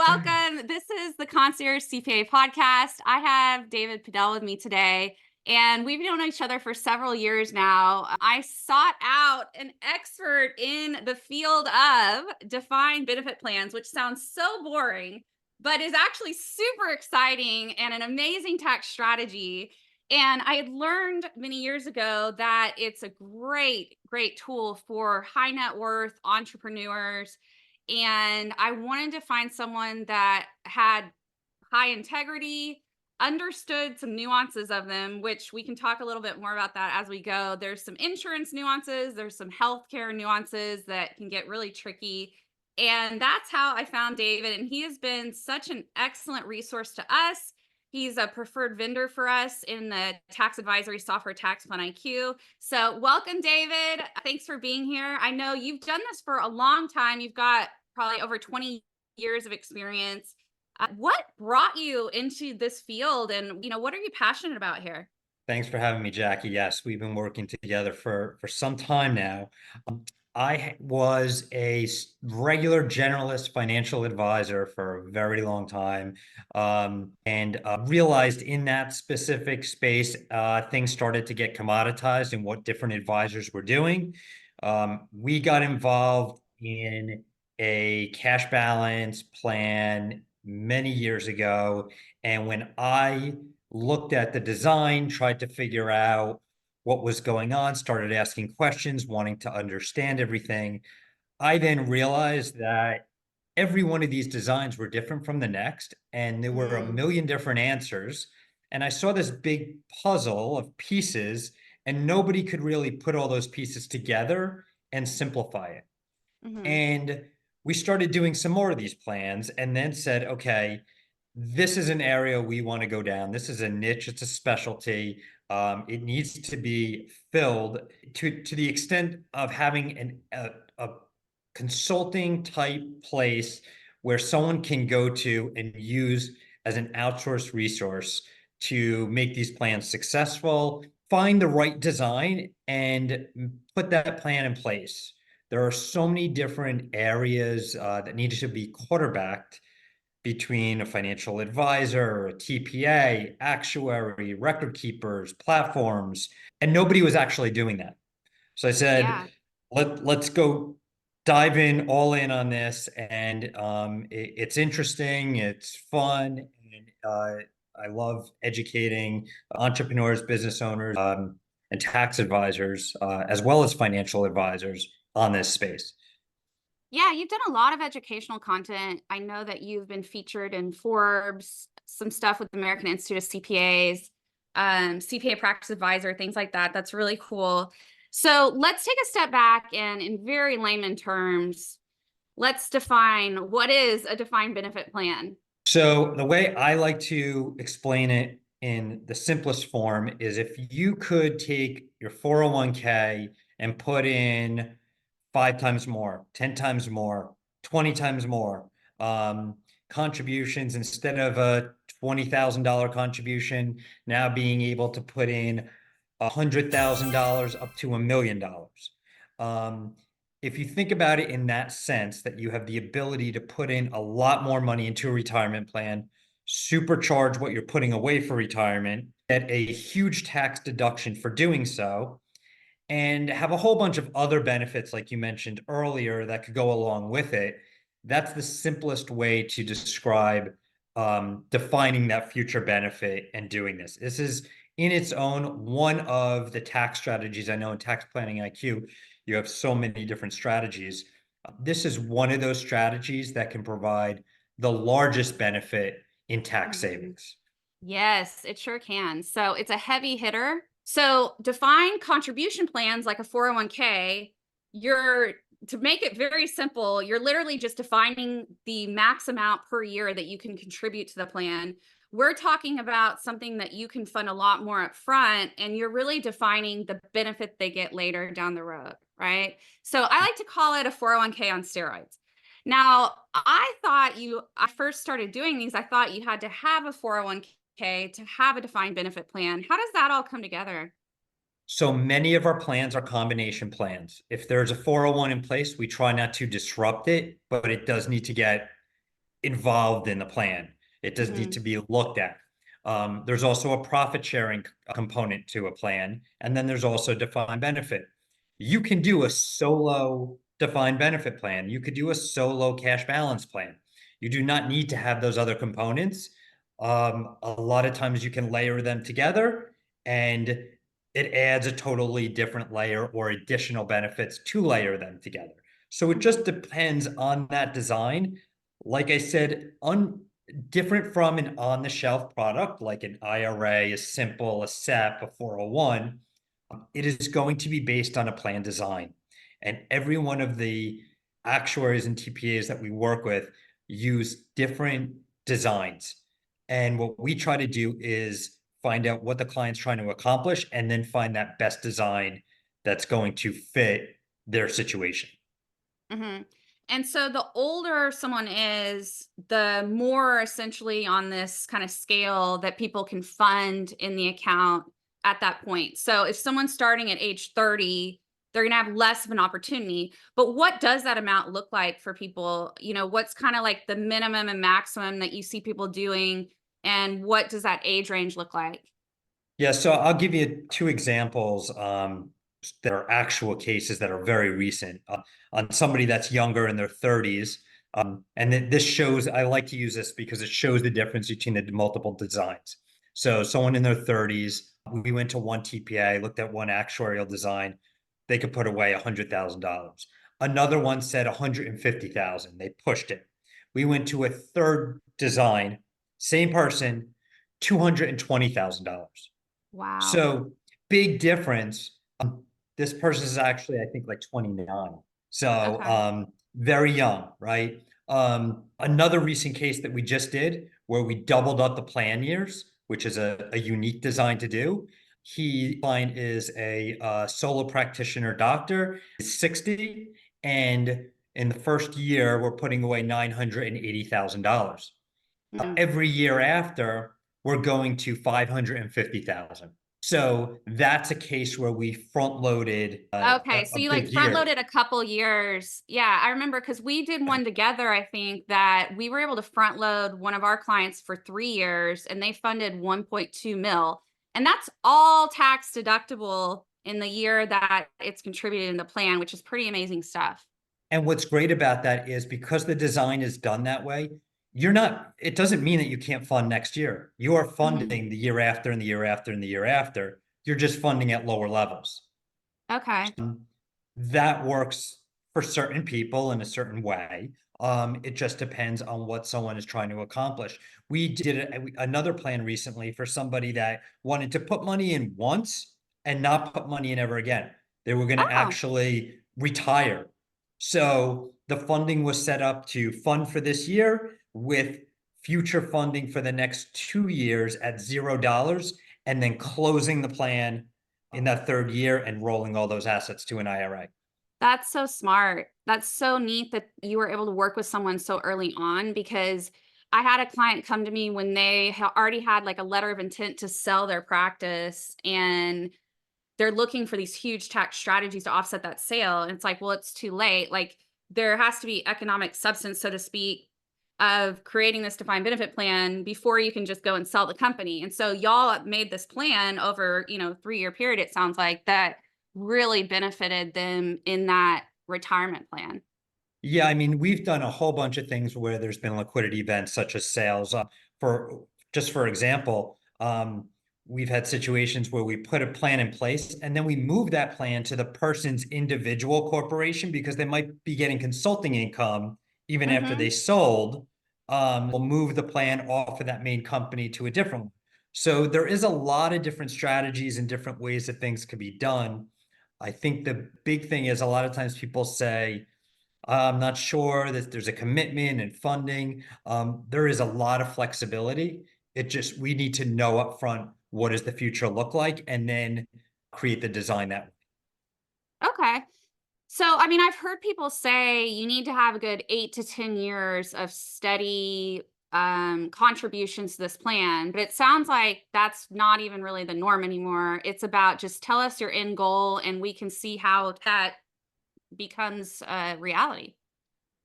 welcome. This is the Concert CPA podcast. I have David Podell with me today, and we've known each other for several years now. I sought out an expert in the field of defined benefit plans, which sounds so boring, but is actually super exciting and an amazing tax strategy. And I had learned many years ago that it's a great, great tool for high net worth entrepreneurs. And I wanted to find someone that had high integrity, understood some nuances of them, which we can talk a little bit more about that as we go. There's some insurance nuances, there's some healthcare nuances that can get really tricky. And that's how I found David. And he has been such an excellent resource to us. He's a preferred vendor for us in the tax advisory software Tax Plan IQ. So welcome, David. Thanks for being here. I know you've done this for a long time. You've got probably over 20 years of experience. What brought you into this field, and what are you passionate about here? Thanks for having me, Jackie. Yes, we've been working together for some time now. I was a regular generalist financial advisor for a very long time, and realized in that specific space, things started to get commoditized in what different advisors were doing. We got involved in a cash balance plan many years ago, and when I looked at the design, tried to figure out what was going on, started asking questions, wanting to understand everything. I then realized that every one of these designs were different from the next, and there were a million different answers. And I saw this big puzzle of pieces, and nobody could really put all those pieces together and simplify it. Mm-hmm. And we started doing some more of these plans and then said, okay, this is an area we want to go down. This is a niche. It's a specialty. It needs to be filled to the extent of having a consulting type place where someone can go to and use as an outsourced resource to make these plans successful, find the right design, and put that plan in place. There are so many different areas that need to be quarterbacked between a financial advisor, a TPA, actuary, record keepers, platforms, and nobody was actually doing that. So I said, Yeah. let's go dive in all in on this. And it's interesting, it's fun, and I love educating entrepreneurs, business owners, and tax advisors, as well as financial advisors on this space. Yeah, you've done a lot of educational content. I know that you've been featured in Forbes, some stuff with the American Institute of CPAs, CPA Practice Advisor, things like that. That's really cool. So let's take a step back and, in very layman terms, let's define what is a defined benefit plan. So the way I like to explain it in the simplest form is if you could take your 401k and put in 5 times more, 10 times more, 20 times more contributions, instead of a $20,000 contribution, now being able to put in $100,000 up to $1 million. If you think about it in that sense, that you have the ability to put in a lot more money into a retirement plan, supercharge what you're putting away for retirement, get a huge tax deduction for doing so, and have a whole bunch of other benefits, like you mentioned earlier, that could go along with it. That's the simplest way to describe defining that future benefit and doing this. This is in its own one of the tax strategies. I know in Tax Planning IQ, you have so many different strategies. This is one of those strategies that can provide the largest benefit in tax savings. Yes, it sure can. So it's a heavy hitter. So defined contribution plans like a 401k, to make it very simple, you're literally just defining the max amount per year that you can contribute to the plan. We're talking about something that you can fund a lot more up front, and you're really defining the benefit they get later down the road, right? So I like to call it a 401k on steroids. Now, I first started doing these, I thought you had to have a 401k to have a defined benefit plan. How does that all come together? So many of our plans are combination plans. If there's a 401 in place, we try not to disrupt it, but it does need to get involved in the plan. It does need Hmm. to be looked at. There's also a profit sharing component to a plan, and then there's also defined benefit. You can do a solo defined benefit plan. You could do a solo cash balance plan. You do not need to have those other components. A lot of times you can layer them together, and it adds a totally different layer or additional benefits to layer them together. So it Hmm. just depends on that design. Like I said, different from an on-the-shelf product like an IRA, a simple, a SEP, a 401, it is going to be based on a plan design. And every one of the actuaries and TPAs that we work with use different designs. And what we try to do is find out what the client's trying to accomplish and then find that best design that's going to fit their situation. Hmm. And so the older someone is, the more essentially on this kind of scale that people can fund in the account at that point. So if someone's starting at age 30, they're going to have less of an opportunity. But what does that amount look like for people? What's kind of like the minimum and maximum that you see people doing? And what does that age range look like? Yeah, so I'll give you two examples that are actual cases that are very recent on somebody that's younger in their 30s. And this shows, I like to use this because it shows the difference between the multiple designs. So someone in their 30s, we went to one TPA, looked at one actuarial design, they could put away $100,000. Another one said 150,000. They pushed it. We went to a third design, same person, $220,000. Wow. So big difference. This person is actually, I think, like 29. So Okay. very young, right? Another recent case that we just did where we doubled up the plan years, which is a unique design to do. Client is a solo practitioner doctor, is 60, and in the first year, we're putting away $980,000. Mhm. Every year after, we're going to 550,000. So that's a case where we front loaded Okay, so a you like big front year. loaded a couple years. Yeah, I remember because we did one together. I think that we were able to front load one of our clients for 3 years and they funded 1.2 mil. And that's all tax deductible in the year that it's contributed in the plan, which is pretty amazing stuff. And what's great about that is because the design is done that way, you're not, it doesn't mean that you can't fund next year. You are Mhm. funding the year after and the year after and the year after. You're just funding at lower levels. Okay. That works for certain people in a certain way. It just depends on what someone is trying to accomplish. We did another plan recently for somebody that wanted to put money in once and not put money in ever again. They were going to Oh, actually retire. So the funding was set up to fund for this year with future funding for the next 2 years at $0 and then closing the plan in that third year and rolling all those assets to an IRA. that's so smart. That's so neat that you were able to work with someone so early on because I had a client come to me when they already had like a letter of intent to sell their practice and they're looking for these huge tax strategies to offset that sale. And it's like, well, it's too late. Like there has to be economic substance, so to speak, of creating this defined benefit plan before you can just go and sell the company. And so y'all made this plan over, 3-year period, it sounds like that really benefited them in that retirement plan. Yeah, I mean, we've done a whole bunch of things where there's been liquidity events such as sales. For just for example, we've had situations where we put a plan in place and then we move that plan to the person's individual corporation because they might be getting consulting income even after Hmm. they sold. We'll move the plan off of that main company to a different one. So there is a lot of different strategies and different ways that things could be done. I think the big thing is a lot of times people say, I'm not sure that there's a commitment and funding. There is a lot of flexibility. We need to know upfront what does the future look like and then create the design that way. Okay. So, I mean, I've heard people say you need to have a good 8 to 10 years of steady contributions to this plan, but it sounds like that's not even really the norm anymore. It's about just tell us your end goal and we can see how that becomes reality.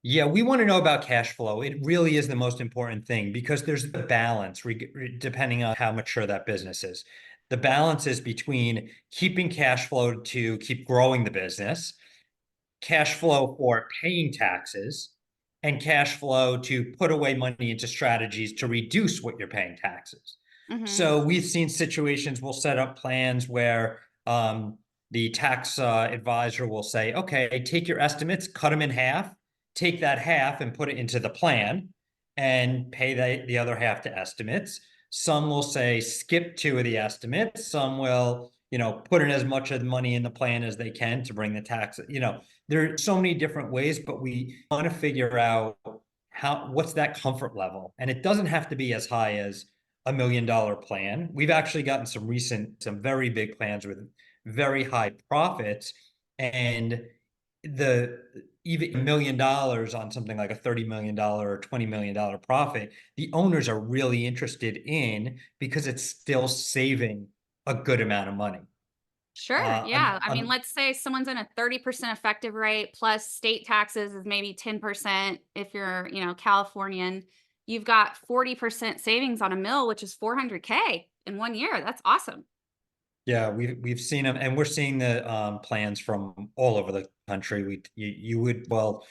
Yeah, we want to know about cash flow. It really is the most important thing because there's the balance depending on how mature that business is. The balance is between keeping cash flow to keep growing the business, cash flow for paying taxes, and cash flow to put away money into strategies to reduce what you're paying taxes. Hmm. So we've seen situations, we'll set up plans where the tax advisor will say, okay, take your estimates, cut them in half, take that half and put it into the plan and pay the other half to estimates. Some will say skip two of the estimates. Some will, put in as much of the money in the plan as they can to bring the tax, there are so many different ways, but we want to figure out what's that comfort level. And it doesn't have to be as high as $1 million plan. We've actually gotten some very big plans with very high profits, and the even $1 million on something like a $30 million or $20 million profit, the owners are really interested in because it's still saving a good amount of money. Sure. Uh, Yeah. on, I mean, on let's say someone's in a 30% effective rate plus state taxes is maybe 10% if you're, Californian. You've got 40% savings on a mill, which is 400K in 1 year. That's awesome. Yeah, we've seen them, and we're seeing the plans from all over the country. You would, well,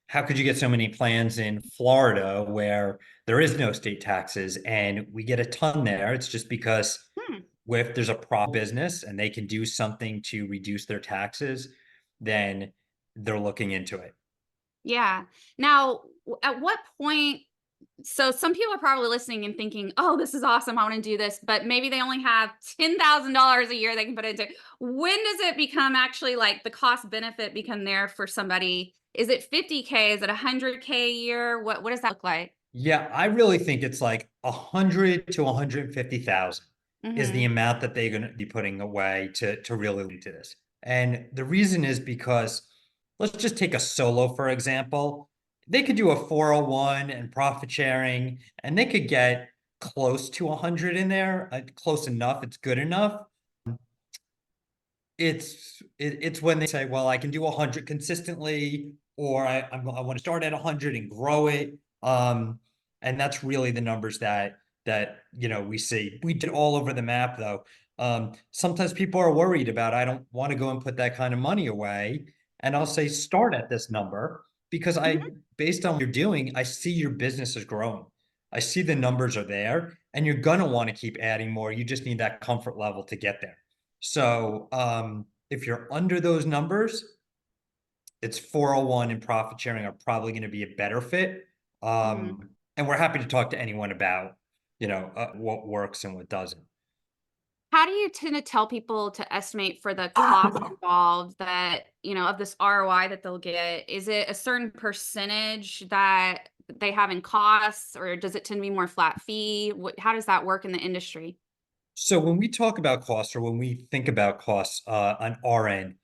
how could you get so many plans in Florida where there is no state taxes, and we get a ton there? It's just because Hmm. if there's a pro business and they can do something to reduce their taxes, then they're looking into it. Yeah. Now, at what point? So some people are probably listening and thinking, "Oh, this is awesome. I want to do this," but maybe they only have $10,000 a year they can put into. When does it become actually like the cost benefit become there for somebody? Is it 50K? Is it 100K a year? What does that look like? Yeah, I really think it's like 100 to 150,000 is the Mhm. amount that they're going to be putting away to really lead to this. And the reason is because let's just take a solo, for example. They could do a 401 and profit sharing, and they could get close to 100 in there, close enough. It's good enough. It's when they say, well, I can do 100 consistently, or I want to start at 100 and grow it. And that's really the numbers that we see. We did all over the map though. Sometimes people are worried about, I don't want to go and put that kind of money away. And I'll say start at this number because Mhm. based on what you're doing, I see your business is growing. I see the numbers are there and you're gonna want to keep adding more. You just need that comfort level to get there. So if you're under those numbers, it's 401 and profit sharing are probably going to be a better fit. Mhm. And we're happy to talk to anyone about, what works and what doesn't. How do you tend to tell people to estimate for the cost involved that, of this ROI that they'll get? Is it a certain percentage that they have in costs, or does it tend to be more flat fee? How does that work in the industry? So when we talk about costs or when we think about costs on our end,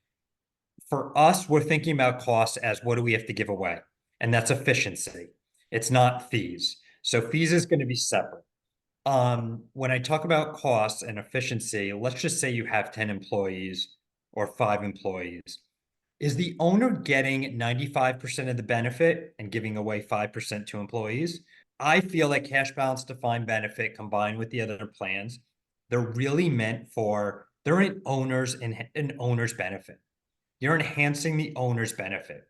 for us, we're thinking about costs as what do we have to give away? And that's efficiency. It's not fees. So fees is going to be separate. When I talk about costs and efficiency, let's just say you have 10 employees or 5 employees. Is the owner getting 95% of the benefit and giving away 5% to employees? I feel like cash balance defined benefit combined with the other plans, they're really they're an owner's benefit. You're enhancing the owner's benefit.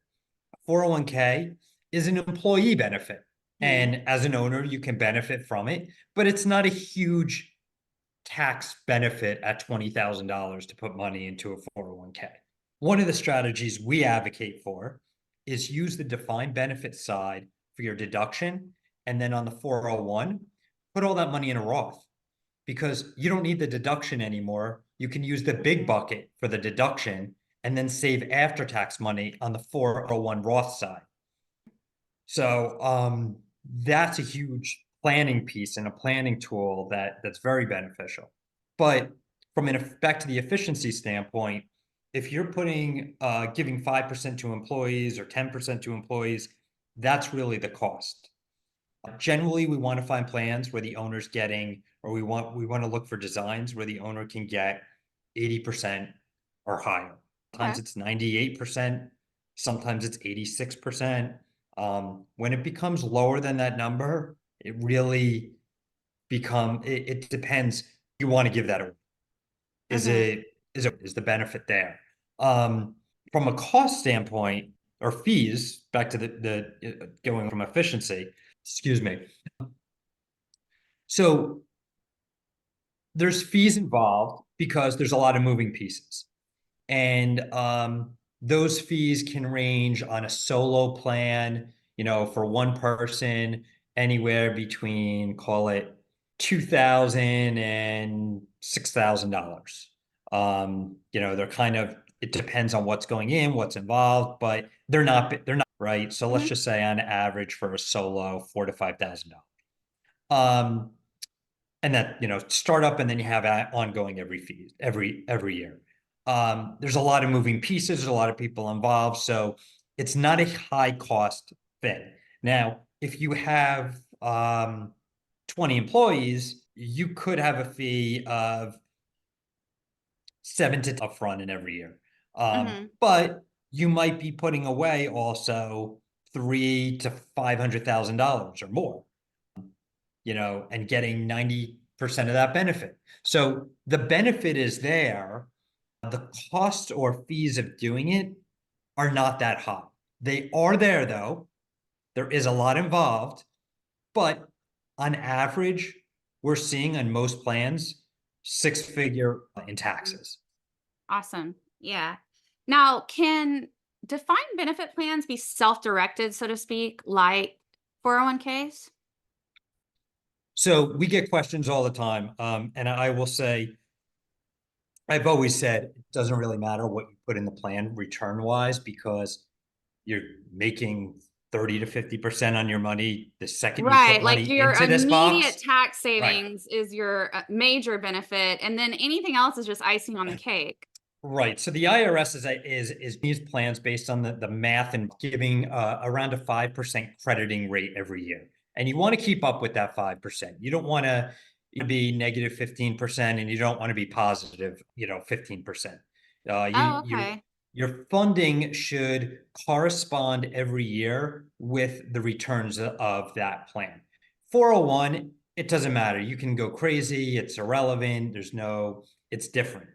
401k is an employee benefit. Mhm. And as an owner, you can benefit from it, but it's not a huge tax benefit at $20,000 to put money into a 401k. One of the strategies we advocate for is use the defined benefit side for your deduction. And then on the 401, put all that money in a Roth because you don't need the deduction anymore. You can use the big Mhm. bucket for the deduction and then save after tax money on the 401 Roth side. So that's a huge planning piece and a planning tool that's very beneficial. But from an back to the efficiency standpoint, if you're giving 5% to employees or 10% to employees, that's really the cost. Generally, we want to find plans where the owner's getting, or we want to look for designs where the owner can get 80% or higher. Okay. Sometimes it's 98%, sometimes it's 86%. When it becomes lower than that number, it really it depends. You want to give that away. Is Mhm. it is the benefit there? From a cost standpoint or fees, back to the going from efficiency, excuse me. So there's fees involved because there's a lot of moving pieces. And those fees can range on a solo plan, for one person, anywhere between, call it, $2,000 and $6,000. They're kind of, it depends on what's going in, what's involved, but they're not right. So let's Mhm. just say on average for a solo, $4,000 to $5,000. Um, and that, start up and then you have ongoing every year. There's a lot of moving pieces, there's a lot of people involved, so it's not a high cost thing. Now, if you have 20 employees, you could have a fee of 7 to upfront in every year. Mhm. But you might be putting away also three to $500,000 or more, and getting 90% of that benefit. So the benefit is there. The cost or fees of doing it are not that high. They are there though. There is a lot involved, but on average, we're seeing on most plans 6-figure in taxes. Awesome. Yeah. Now, can defined benefit plans be self-directed, so to speak, like 401ks? So we get questions all the time. And I will say, I've always said it doesn't really matter what you put in the plan return wise, because you're making 30 to 50% on your money the second you put Right. Like money your into this immediate box. tax Right. savings is your major benefit. And then anything else is just icing on the cake. Right. So the IRS is these plans based on the math and giving around a 5% crediting rate every year. And you want to keep up with that 5%. You don't want to be negative 15% and you don't want to be positive, 15%. Oh, Your okay. your funding should correspond every year with the returns of that plan. 401, it doesn't matter. You can go crazy, it's irrelevant, it's different.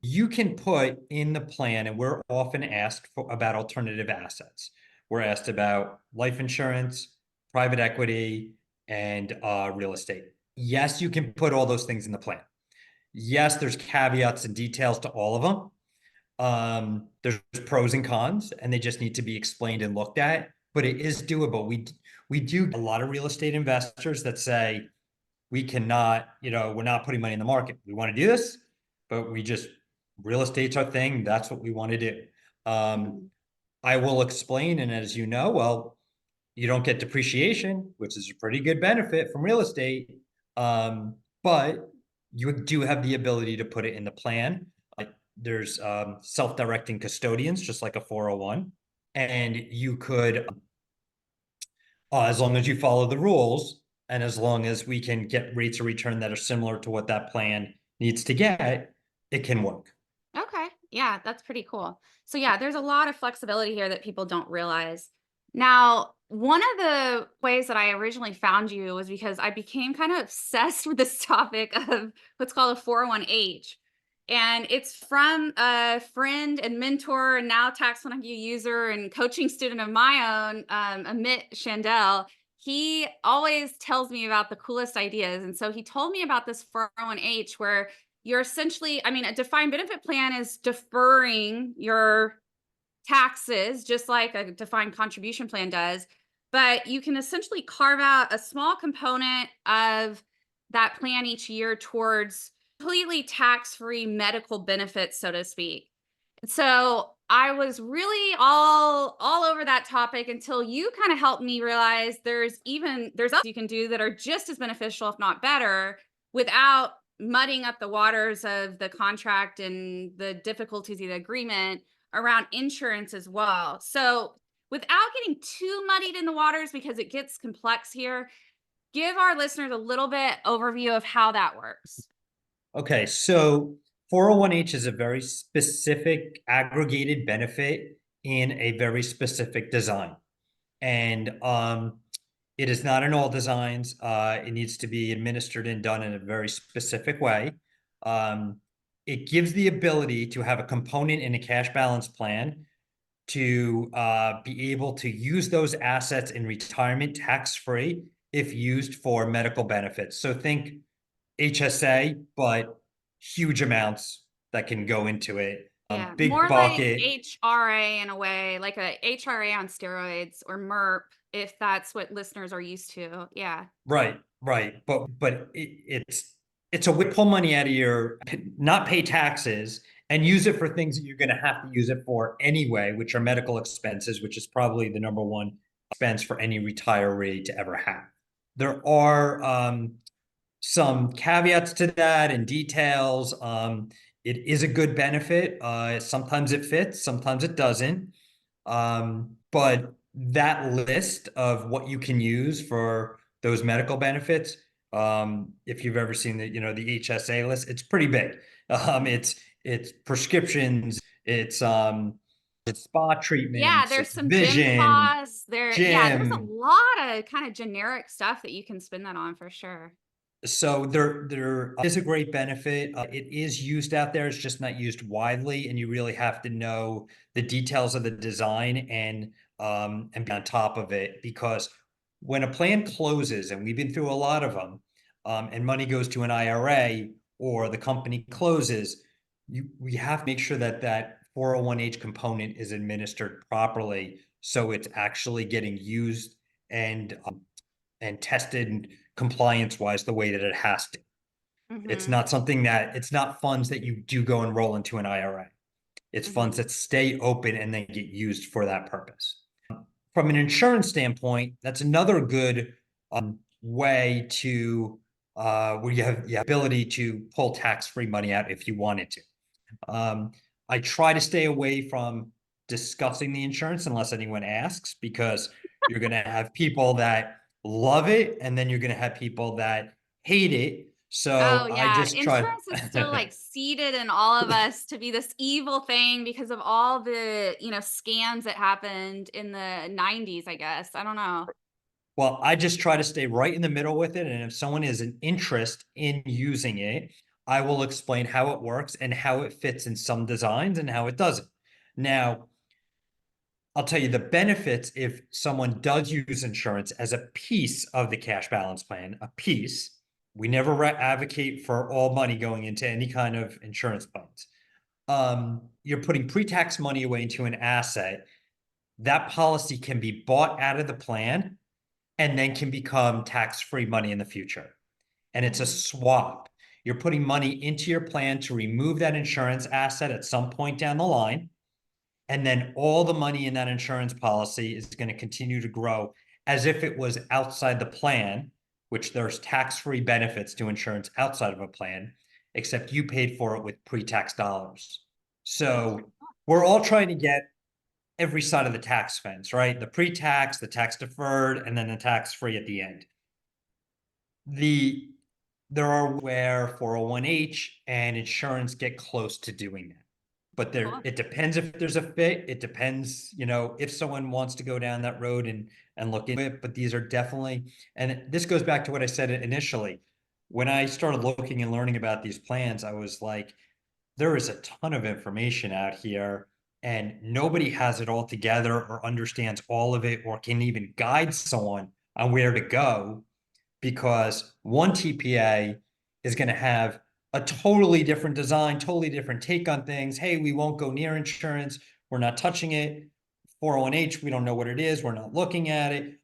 You can put in the plan, and we're often asked about alternative assets. We're asked about life insurance, private equity, and real estate. Yes, you can put all those things in the plan. Yes, there's caveats and details to all of them. There's pros and cons, and they just need to be explained and looked at, but it is doable. We do a lot of real estate investors that say, we cannot, we're not putting money in the market. We want to do this, but real estate's our thing. That's what we want to do. Um, Mhm. I will explain. And as you know, well, you don't get depreciation, which is a pretty good benefit from real estate. But you do have the ability to put it in the plan. There's self-directing custodians, just like a 401. And you could, as long as you follow the rules and as long as we can get rates of return that are similar to what that plan needs to get, it can work. Okay. Yeah, that's pretty cool. So yeah, there's a lot of flexibility here that people don't realize. Now, one of the ways that I originally found you was because I became kind of obsessed with this topic of what's called a 401h. And it's from a friend and mentor and now tax one you user and coaching student of my own, Amit Shandell. He always tells me about the coolest ideas. And so he told me about this 401h where you're essentially, I mean, a defined benefit plan is deferring your taxes, just like a defined contribution plan does. But you can essentially carve out a small component of that plan each year towards completely tax free medical benefits, so to speak. So I was really all over that topic until you kind of helped me realize there's others you can do that are just as beneficial, if not better, without muddying up the waters of the contract and the difficulties of the agreement around insurance as well. So without getting too muddied in the waters, because it gets complex here, give our listeners a little bit overview of how that works. Okay, so 401h is a very specific aggregated benefit in a very specific design. and it is not in all designs. It needs to be administered and done in a very specific way. It gives the ability to have a component in a cash balance plan to be able to use those assets in retirement tax-free if used for medical benefits. So think HSA, but huge amounts that can go into it. Yeah, Big more like bucket. HRA in a way, like a HRA on steroids or MERP, if that's what listeners are used to. Yeah. Right, right. But it's a way to pull money out of your, not pay taxes and use it for things that you're going to have to use it for anyway, which are medical expenses, which is probably the number one expense for any retiree to ever have. There are some caveats to that and details. It is a good benefit. Sometimes it fits, sometimes it doesn't. But that list of what you can use for those medical benefits, if you've ever seen the HSA list, it's pretty big. It's prescriptions, it's spa Yeah, treatments, there's it's some gym vision, costs. There's a gym. lot of kind of generic stuff that you can spend that on for sure. So there is a great benefit. It is used out there. It's just not used widely, and you really have to know the details of the design and be on top of it, because when a plan closes, and we've been through a lot of them, and money goes to an IRA or the company closes, we have to make sure that that 401h component is administered properly, so it's actually getting used and tested compliance wise the way that it has to. It's Mhm. not something that it's not funds that you do go and roll into an IRA. It's funds Mhm. that stay open and then get used for that purpose. From an insurance standpoint, that's another good way to where you have the ability to pull tax-free money out if you wanted to. I try to stay away from discussing the insurance unless anyone asks, because you're going to have people that love it and then you're going to have people that hate it. Oh So I yeah, just try. insurance is still like seeded in all of us to be this evil thing because of all the, scams that happened in the 90s, I guess. I don't know. Well, I just try to stay right in the middle with it. And if someone is an interest in using it, I will explain how it works and how it fits in some designs and how it doesn't. Now, I'll tell you the benefits if someone does use insurance as a piece of the cash balance plan, a piece. We never advocate for all money going into any kind of insurance plans. You're putting pre-tax money away into an asset. That policy can be bought out of the plan and then can become tax-free money in the future. And it's a Mhm. swap. You're putting money into your plan to remove that insurance asset at some point down the line. And then all the money in that insurance policy is going to continue to grow as if it was outside the plan, which there's tax-free benefits to insurance outside of a plan, except you paid for it with pre-tax dollars. That's So pretty cool. we're all trying to get every side of the tax fence, right? The pre-tax, the tax deferred, and then the tax-free at the end. There are where 401h and insurance get close to doing that. But Cool. it depends if there's a fit. It depends, if someone wants to go down that road and look into it. But these are definitely, and this goes back to what I said initially. When I started looking and learning about these plans, I was like, there is a ton of information out here, and nobody has it all together or understands all of it or can even guide someone on where to go, because one TPA is going to have a totally different design, totally different take on things. Hey, we won't go near insurance. We're not touching it. 401h, we don't know what it is. We're not looking at it.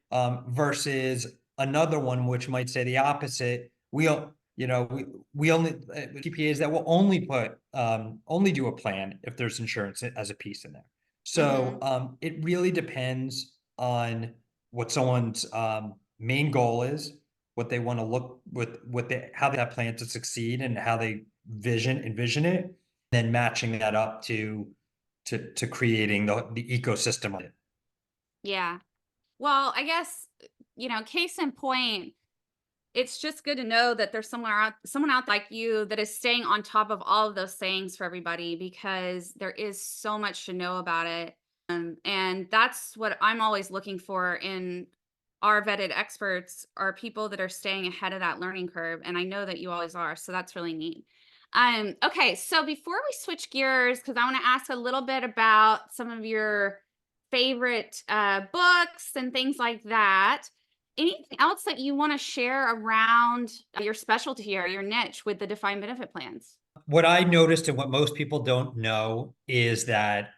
Versus another one, which might say the opposite. We only TPAs that will only do a plan if there's insurance as a piece in there. So Mhm. it really depends on what someone's main goal is, what they want to look with, how they plan to succeed and how they envision it, then matching that up to creating the ecosystem of it. Yeah. Well, I guess, case in point, it's just good to know that there's someone out like you that is staying on top of all of those things for everybody because there is so much to know about it. And that's what I'm always looking for in our vetted experts are people that are staying ahead of that learning curve. And I know that you always are. So that's really neat. Okay, so before we switch gears, because I want to ask a little bit about some of your favorite books and things like that. Anything else that you want to share around your specialty or your niche with the defined benefit plans? What I noticed and what most people don't know is that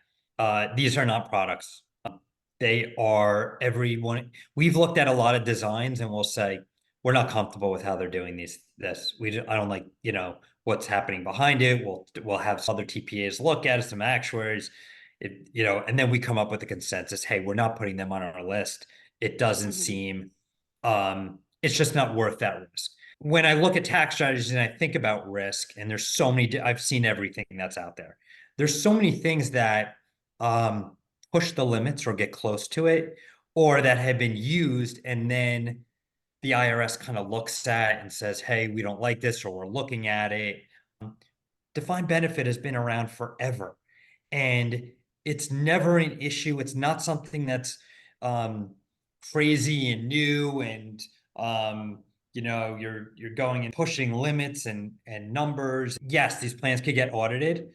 these are not products. They are everyone. We've looked at a lot of designs and we'll say, we're not comfortable with how they're doing this. I don't like, what's happening behind it. We'll have some other TPAs look at it, some actuaries, and then we come up with a consensus. Hey, we're not putting them on our list. It doesn't Hmm. seem, it's just not worth that risk. When I look at tax strategies and I think about risk, and there's so many, I've seen everything that's out there. There's so many things that push the limits or get close to it, or that have been used, and then the IRS kind of looks at and says, "Hey, we don't like this," or we're looking at it. Defined benefit has been around forever, and it's never an issue. It's not something that's um, crazy and new, and you're going and pushing limits and numbers. Yes, these plans could get audited,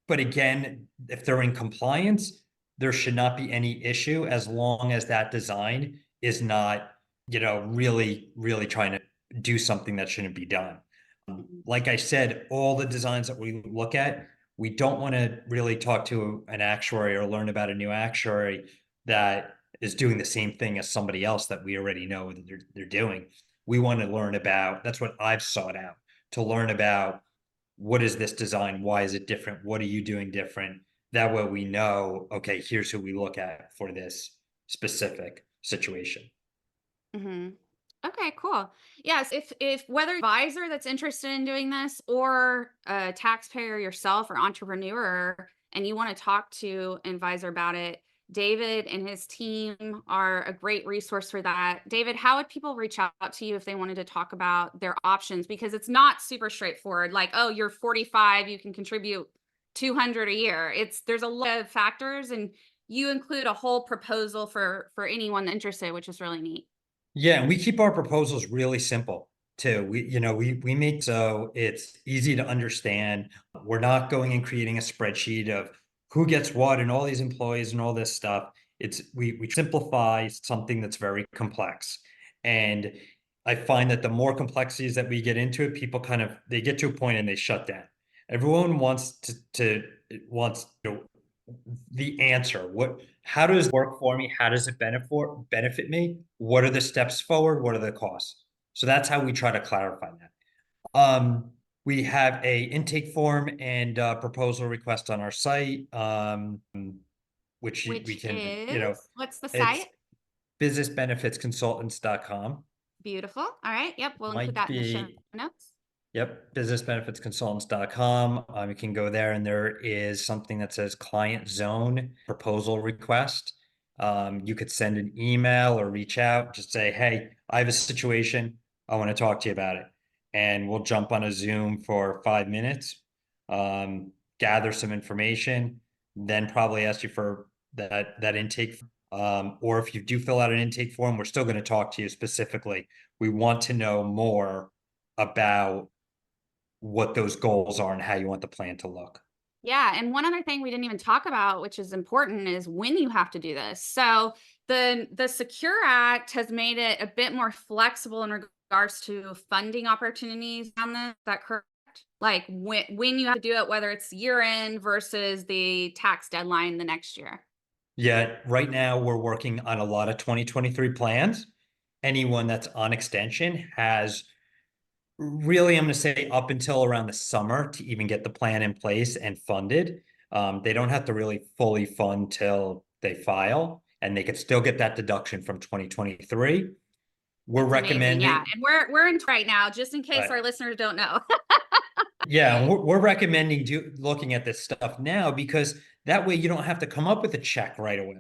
but again, if they're in compliance, there should not be any issue as long as that design is not, really, really trying to do something that shouldn't be done. Like I said, all the designs that we look at, we don't want to really talk to an actuary or learn about a new actuary that is doing the same thing as somebody else that we already know that they're doing. We want to learn about, that's what I've sought out, to learn about what is this design? Why is it different? What are you doing different? That way we know, okay, here's who we look at for this specific situation. Hmm. Okay, cool. Yes, if whether advisor that's interested in doing this or a taxpayer yourself or entrepreneur and you want to talk to an advisor about it, David and his team are a great resource for that. David, how would people reach out to you if they wanted to talk about their options? Because it's not super straightforward. Like, oh, you're 45, you can contribute 200 a year. There's a lot of factors, and you include a whole proposal for anyone interested, which is really neat. Yeah, and we keep our proposals really simple too. We make so it's easy to understand. We're not going and creating a spreadsheet of who gets what and all these employees and all this stuff. We simplify something that's very complex. And I find that the more complexities that we get into it, people kind of they get to a point and they shut down. Everyone wants to wants the answer. How does it work for me? How does it benefit me? What are the steps forward? What are the costs? So that's how we try to clarify that. We have a intake form and proposal request on our site, which we Which can, is what's the it's site? businessbenefitsconsultants.com. Beautiful. All right. Yep. We'll include Might that in the show be notes. Yep, businessbenefitsconsultants.com. You can go there and there is something that says client zone proposal request. You could send an email or reach out, just say, hey, I have a situation. I want to talk to you about it. And we'll jump on a Zoom for 5 minutes, gather some information, then probably ask you for that intake. Or if you do fill out an intake form, we're still going to talk to you specifically. We want to know more about what those goals are and how you want the plan to look. Yeah. And one other thing we didn't even talk about, which is important, is when you have to do this. So the Secure Act has made it a bit more flexible in regards to funding opportunities on this. Is that correct? Like when you have to do it, whether it's year end versus the tax deadline the next year. Yeah, right now we're working on a lot of 2023 plans. Anyone that's on extension has really, I'm going to say up until around the summer to even get the plan in place and funded. They don't have to really fully fund till they file, and they could still get that deduction from 2023. We're That's amazing. Yeah. recommending, And we're in right now, just in case right? our listeners don't know. Yeah, and we're recommending looking at this stuff now because that way you don't have to come up with a check right away.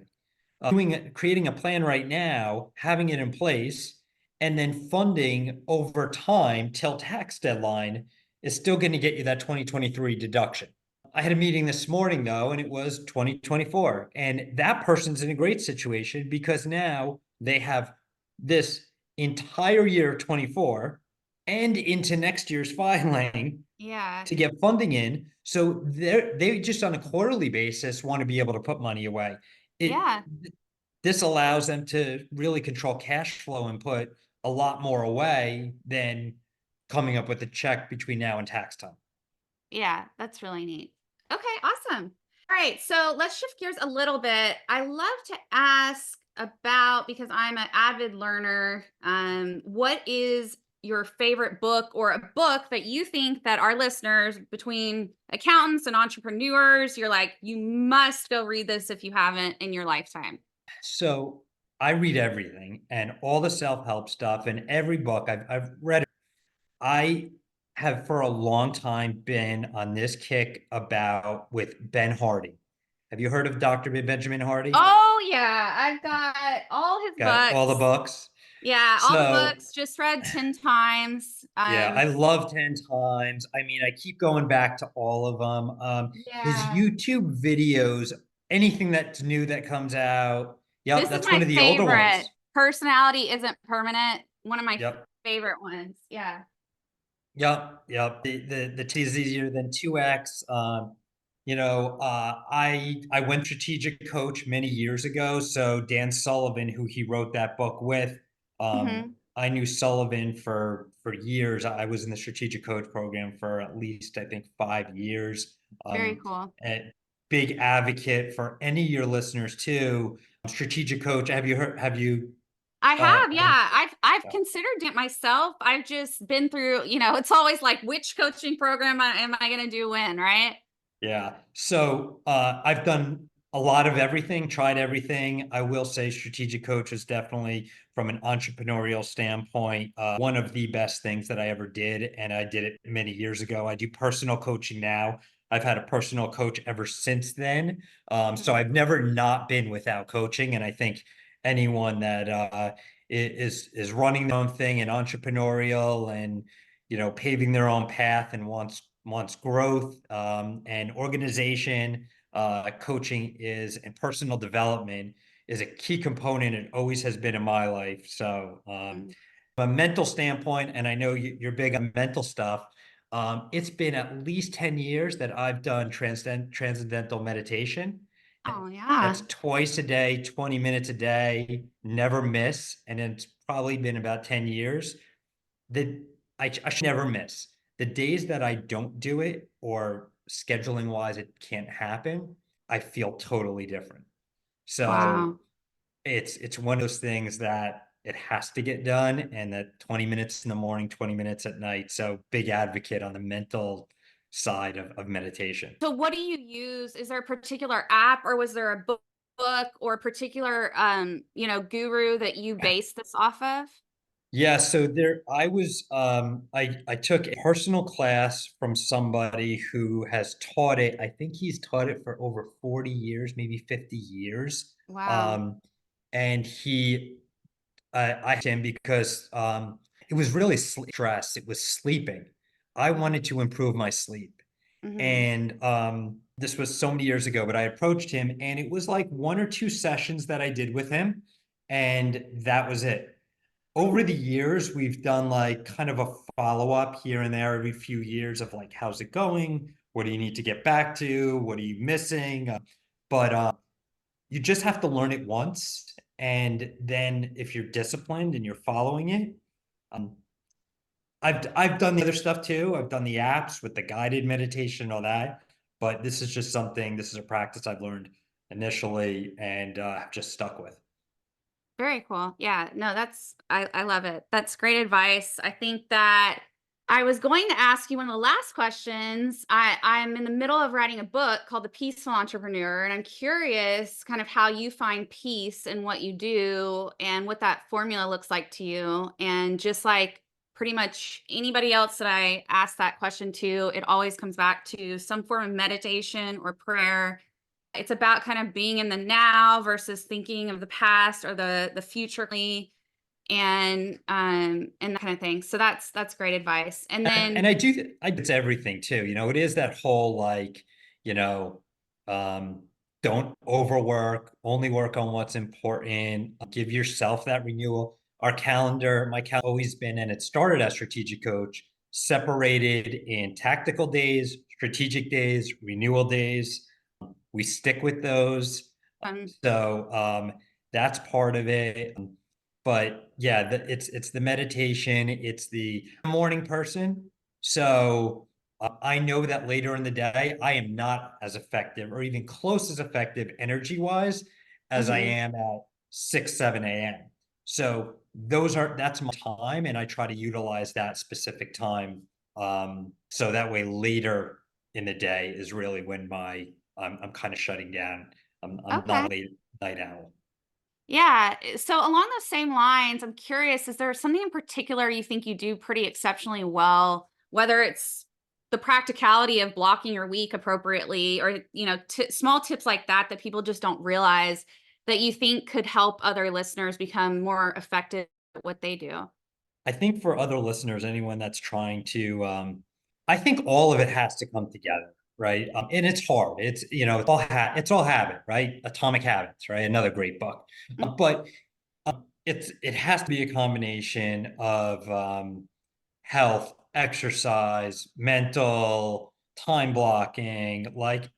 Creating a plan right now, having it in place, and then funding over time till tax deadline is still going to get you that 2023 deduction. I had a meeting this morning though, and it was 2024. And that person's in a great situation because now they have this entire year of 24 and into next year's filing Yeah. to get funding in. So they just on a quarterly basis want to be able to put money away. It Yeah. This allows them to really control cash flow and put a lot more away than coming up with a check between now and tax time. Yeah, that's really neat. Okay, awesome. All right, so let's shift gears a little bit. I love to ask about, because I'm an avid learner, what is your favorite book, or a book that you think that our listeners, between accountants and entrepreneurs, you're like, you must go read this if you haven't in your lifetime? So I read everything and all the self-help stuff and every book I've read. I have for a long time been on this kick about with Ben Hardy. Have you heard of Dr. Benjamin Hardy? Oh yeah, I've got all his Got all the books. books. Yeah, all the So books, just read 10 times. yeah, I love 10 times. I mean, I keep going back to all of them. His Yeah. YouTube videos, anything that's new that comes out. Yep, This is that's one my of the older favorite. ones. Personality isn't permanent. One of my Yep. favorite ones. Yeah. Yep. The T is easier than 2x. I went strategic coach many years ago. So Dan Sullivan, who he wrote that book with, Hmm. I knew Sullivan for years. I was in the strategic coach program for at least I think 5 years. Very Um, cool. and big advocate for any of your listeners too. Strategic coach. Have you heard? I have, Have you? yeah. I've considered it myself. I've just been through, it's always like, which coaching program am I going to do when, right? Yeah. So I've done a lot of everything, tried everything. I will say strategic coach is definitely, from an entrepreneurial standpoint, one of the best things that I ever did. And I did it many years ago. I do personal coaching now. I've had a personal coach ever since then. So Mhm. I've never not been without coaching. And I think anyone that is running their own thing and entrepreneurial and paving their own path and wants growth and organization, coaching is and personal development is a key component. It always has been in my life. So Mhm. from a mental standpoint, and I know you're big on mental stuff. It's been at least 10 years that I've done transcendental meditation. Oh, yeah. That's twice a day, 20 minutes a day, never miss. And it's probably been about 10 years that I should never miss. The days that I don't do it, or scheduling wise, it can't happen, I feel totally different. So Wow. it's one of those things that it has to get done, and that 20 minutes in the morning, 20 minutes at night. So big advocate on the mental side of meditation. So what do you use? Is there a particular app, or was there a book or a particular guru that you base this off of? Yeah, so there I was I took a personal class from somebody who has taught it. I think he's taught it for over 40 years, maybe 50 years. Wow. Um and I asked him because it was really stress. It was sleeping. I wanted to improve my sleep. Mm-hmm. And this was so many years ago, but I approached him and it was like one or two sessions that I did with him, and that was it. Over the years, we've done like kind of a follow-up here and there every few years of like, how's it going? What do you need to get back to? What are you missing? But you just have to learn it once. And then if you're disciplined and you're following it, um, I've done the other stuff too. I've done the apps with the guided meditation and all that. But this is just something, this is a practice I've learned initially and have just stuck with. Very cool. Yeah, no, I love it. That's great advice. I think that I was going to ask you one of the last questions. I'm in the middle of writing a book called The Peaceful Entrepreneur, and I'm curious kind of how you find peace in what you do and what that formula looks like to you. And just like pretty much anybody else that I ask that question to, it always comes back to some form of meditation or prayer. It's about kind of being in the now versus thinking of the past or the future, and that kind of thing. So that's great advice. And And then I do, it's everything too. It is that whole like, you know, um, don't overwork, only work on what's important, give yourself that renewal. Our calendar, my calendar always been, and it started as strategic coach, separated in tactical days, strategic days, renewal days. We stick with those. Um, So that's part of it. But yeah, it's the meditation, it's the morning person. So I know that later in the day, I am not as effective or even close as effective energy wise as I mhm. am at 6, 7 a.m. So that's my time, and I try to utilize that specific time. So that way later in the day is really when I'm kind of shutting down. I'm not Okay. a late night owl. Yeah. So along those same lines, I'm curious, is there something in particular you think you do pretty exceptionally well, whether it's the practicality of blocking your week appropriately or, small tips like that that people just don't realize that you think could help other listeners become more effective at what they do? I think for other listeners, anyone that's trying to, I think all of it has to come together, right? And it's hard. It's all habit, right? Atomic Habits, right? Another great book. Mm, But it has to be a combination of health, exercise, mental, time blocking. Like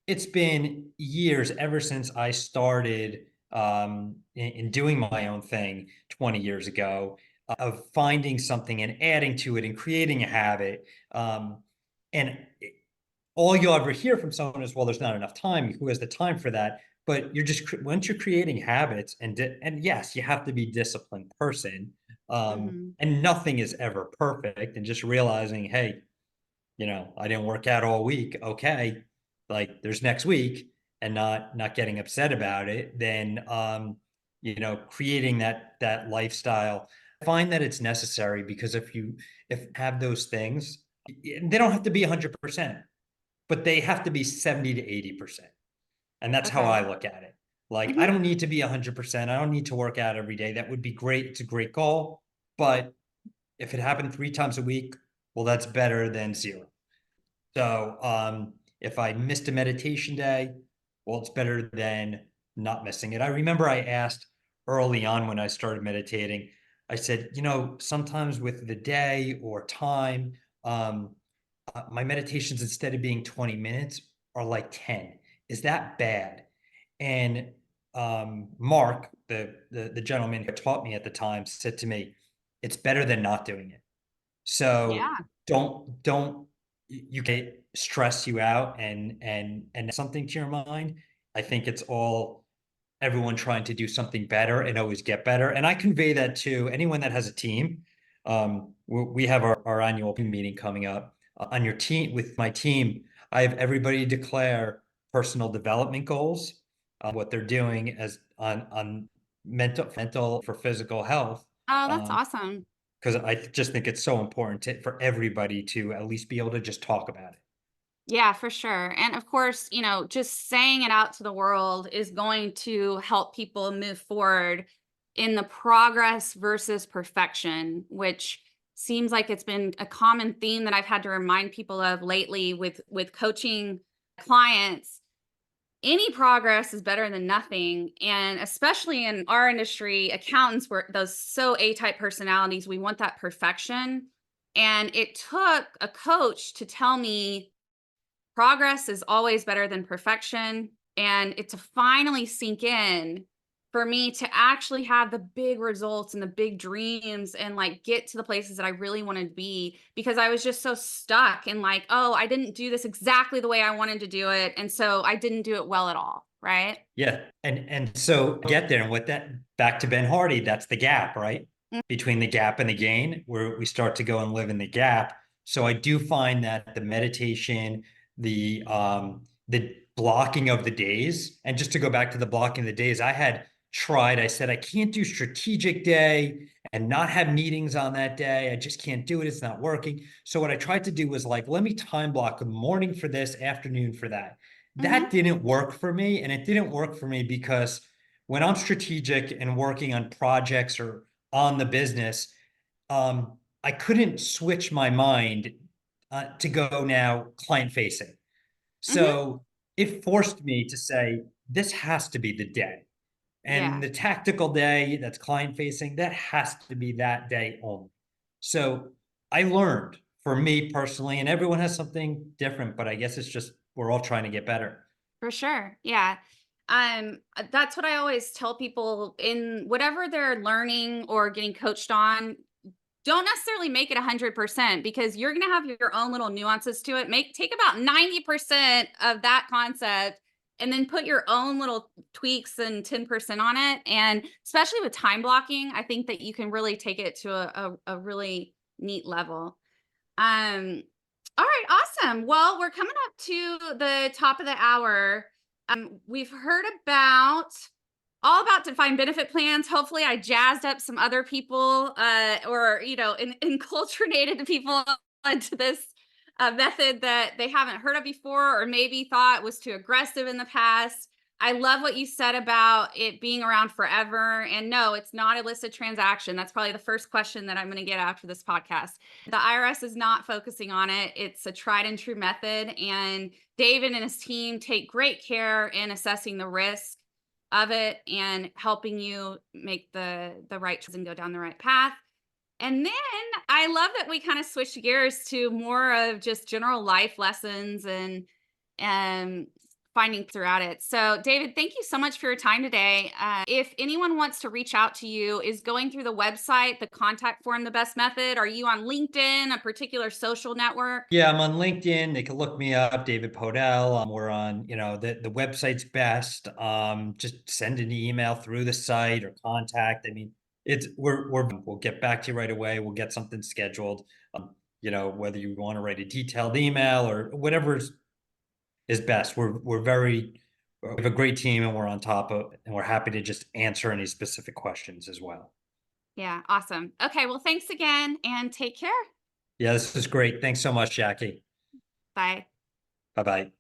it's been years ever since I started in doing my own thing 20 years ago, of finding something and adding to it and creating a habit. And all you'll ever hear from someone is, well, there's not enough time. Who has the time for that? But once you're creating habits, and yes, you have to be a disciplined person. mhm. And nothing is ever perfect. And just realizing, hey, I didn't work out all week. Okay, like there's next week, and not getting upset about it. Then creating that lifestyle. I find that it's necessary because if have those things, they don't have to be 100%, but they have to be 70 to 80%. And that's how Okay. I look at it. Like, I Mhm. don't need to be 100%. I don't need to work out every day. That would be great. It's a great goal. But if it happened 3 times a week, well, that's better than zero. So if I missed a meditation day, well, it's better than not missing it. I remember I asked early on when I started meditating, I said, sometimes with the day or time, um, my meditations, instead of being 20 minutes, are like 10. Is that bad? And Mark, the gentleman who taught me at the time, said to me, it's better than not doing it. So Yeah. don't you can stress you out and something to your mind. I think it's all everyone trying to do something better and always get better. And I convey that to anyone that has a team. We have our annual meeting coming up. On your team, with my team, I have everybody declare personal development goals, what they're doing as on mental for physical health. Oh, that's Um, awesome. because I just think it's so important for everybody to at least be able to just talk about it. Yeah, for sure. And of course, just saying it out to the world is going to help people move forward in the progress versus perfection, which seems like it's been a common theme that I've had to remind people of lately with coaching clients. Any progress is better than nothing, and especially in our industry, accountants were those so A-type personalities, we want that perfection. And it took a coach to tell me progress is always better than perfection, and it to finally sink in for me to actually have the big results and the big dreams and like get to the places that I really wanted to be, because I was just so stuck in like, oh, I didn't do this exactly the way I wanted to do it, and so I didn't do it well at all, right? Yeah. And so get there. And with that, back to Ben Hardy, that's the gap, right? Mm, Between the gap and the gain, where we start to go and live in the gap. So I do find that the meditation, the blocking of the days, and just to go back to the blocking of the days, I said, I can't do strategic day and not have meetings on that day. I just can't do it. It's not working. So what I tried to do was like, let me time block a morning for this, afternoon for that. mhm, That didn't work for me. And it didn't work for me because when I'm strategic and working on projects or on the business, I couldn't switch my mind to go now client facing. Hmm. So it forced me to say, this has to be the day. And Yeah, the tactical day that's client facing, that has to be that day only. So I learned for me personally, and everyone has something different, but I guess it's just we're all trying to get better. for sure. Yeah. That's what I always tell people in whatever they're learning or getting coached on. Don't necessarily make it 100% because you're going to have your own little nuances to it. Take about 90% of that concept and then put your own little tweaks and 10% on it. And especially with time blocking, I think that you can really take it to a really neat level. Um, all right, awesome. Well, we're coming up to the top of the hour. We've heard all about defined benefit plans. Hopefully, I jazzed up some other people, or enculturated people into this method that they haven't heard of before, or maybe thought was too aggressive in the past. I love what you said about it being around forever. And no, it's not illicit transaction. That's probably the first question that I'm going to get after this podcast. The IRS is not focusing on it. It's a tried and true method. And David and his team take great care in assessing the risk of it and helping you make the right choice and go down the right path. And then I love that we kind of switched gears to more of just general life lessons and finding throughout it. So, David, thank you so much for your time today. If anyone wants to reach out to you, is going through the website, the contact form, the best method? Are you on LinkedIn, a particular social network? Yeah, I'm on LinkedIn. They can look me up, David Podell. We're on, the website's best. Just send an email through the site or contact. I mean, we'll get back to you right away. We'll get something scheduled. Whether you want to write a detailed email or whatever is best. We have a great team and we're on top of, and we're happy to just answer any specific questions as well. Yeah, awesome. Okay, well, thanks again and take care. Yeah, this is great. Thanks so much, Jackie. Bye. Bye bye.